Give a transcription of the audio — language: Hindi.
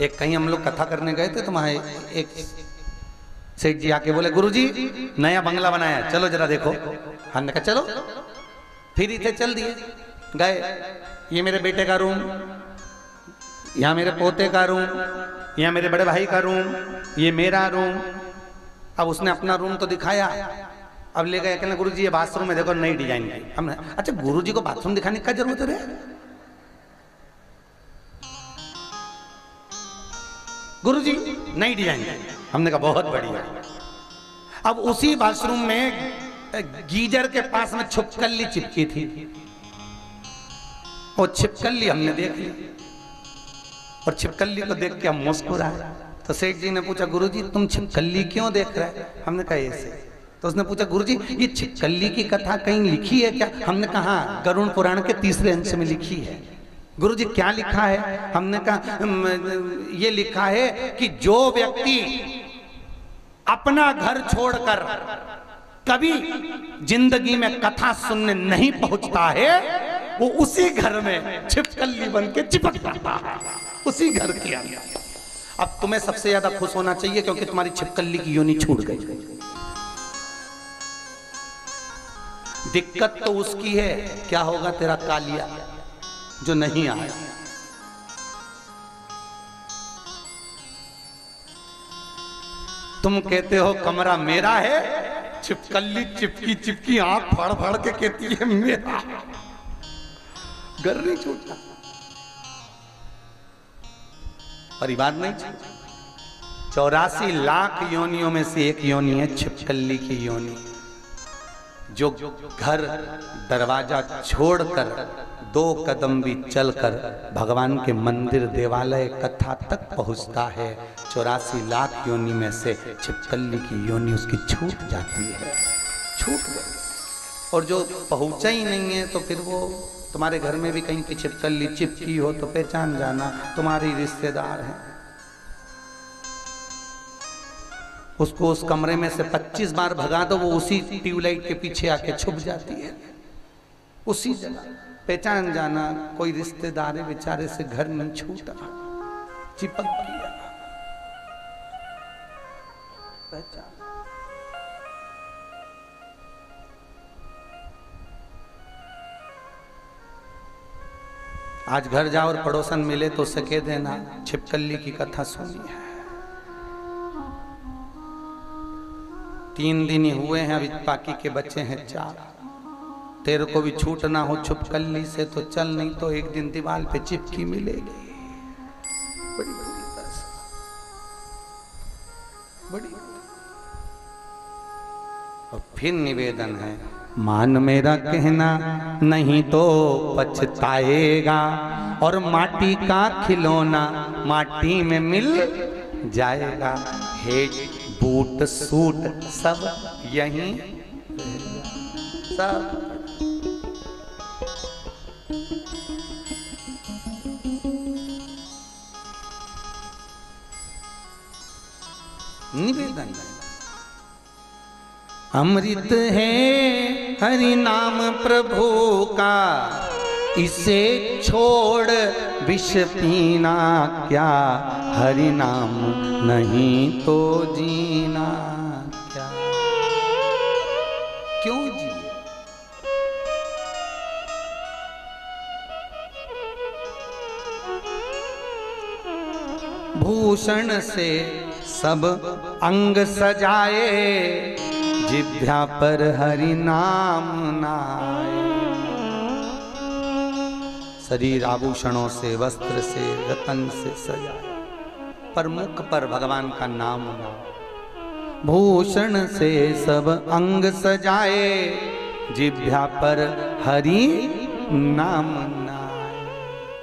एक कहीं हम लोग कथा करने गए थे तो वहां एक सेठ जी आके बोले, गुरुजी नया बंगला बनाया, चलो जरा देखो। हमने कहा चलो, फिर इथे चल दिए, गए। ये मेरे बेटे का रूम, यहाँ मेरे पोते का रूम, यहाँ मेरे बड़े भाई का रूम, ये मेरा रूम। अब उसने अपना रूम तो दिखाया, अब ले गए, कहने गुरुजी ये बाथरूम में देखो नई डिजाइन की। हमने अच्छा गुरुजी को बाथरूम दिखाने का जरूरत है? गुरुजी नई डिजाइन। हमने कहा बहुत बढ़िया। अब उसी बाथरूम में गीजर के पास में छिपकली चिपकी थी, और छिपकली हमने देख ली, और छिपकली को देख के हम मुस्कुराए। तो सेठ जी ने पूछा, गुरुजी तुम छिपकली क्यों देख रहे हैं? हमने कहा ऐसे। तो उसने पूछा, गुरुजी ये छिपकली की कथा कहीं लिखी है क्या? हमने कहा गरुड़ पुराण के 3रे अंश में लिखी है। गुरुजी क्या लिखा है? हमने कहा ये लिखा है कि जो व्यक्ति अपना घर छोड़कर कभी जिंदगी में कथा सुनने नहीं पहुंचता है, वो उसी घर में छिपकली बन के चिपक जाता है, उसी घर के अंदर। अब तुम्हें सबसे ज्यादा खुश होना चाहिए क्योंकि तुम्हारी छिपकली की योनि छूट गई। दिक्कत तो उसकी है, क्या होगा तेरा कालिया जो नहीं आया। तुम कहते हो कमरा मेरा है, छिपकली चिपकी चिपकी आंख फाड़ फाड़ के कहती है मेरा। घर नहीं छूटा, परिवार नहीं छूटा। 84 लाख योनियों में से एक योनि है छिपकली की योनि, जो घर दरवाजा छोड़कर 2 कदम भी चलकर भगवान के मंदिर देवालय कथा तक पहुंचता है। 84 लाख योनि में से छिपकली की योनि उसकी छूट जाती है, छूट गई। और जो पहुंचा ही नहीं है तो फिर वो तुम्हारे घर में भी कहीं की छिपकली चिपकी हो तो पहचान जाना, तुम्हारी रिश्तेदार है। उसको उस कमरे में से 25 बार भगा दो, वो उसी ट्यूबलाइट के पीछे आके छुप जाती है, उसी जगह। पहचान जाना कोई रिश्तेदार है, बेचारे से घर नहीं छूटा, चिपक गया, पहचान। आज घर जाओ और पड़ोसन मिले तो उसे कह देना छिपकली की कथा सुनी है। 3 दिन ही हुए हैं, अभी बाकी के बच्चे हैं 4। तेरे को भी छूटना हो छिपकली से तो चल, नहीं तो एक दिन दीवार पे चिपकी मिलेगी बड़ी बुरी तरह से, बड़ी। और फिर निवेदन है, मान मेरा कहना नहीं तो पछताएगा, और माटी का खिलौना माटी में मिल जाएगा। हेट बूट सूट सब यहीं सब। निवेदन अमृत है हरि नाम प्रभु का, इसे छोड़ विष पीना क्या, हरि नाम नहीं तो जीना क्या। क्यों जी? भूषण से सब अंग सजाए, जिभ्या पर हरि नाम नाए। शरीर आभूषणों से, वस्त्र से, रतन से सजाए, पर मुख पर भगवान का नाम ना। भूषण से सब अंग सजाए, जिभ्या पर हरि नाम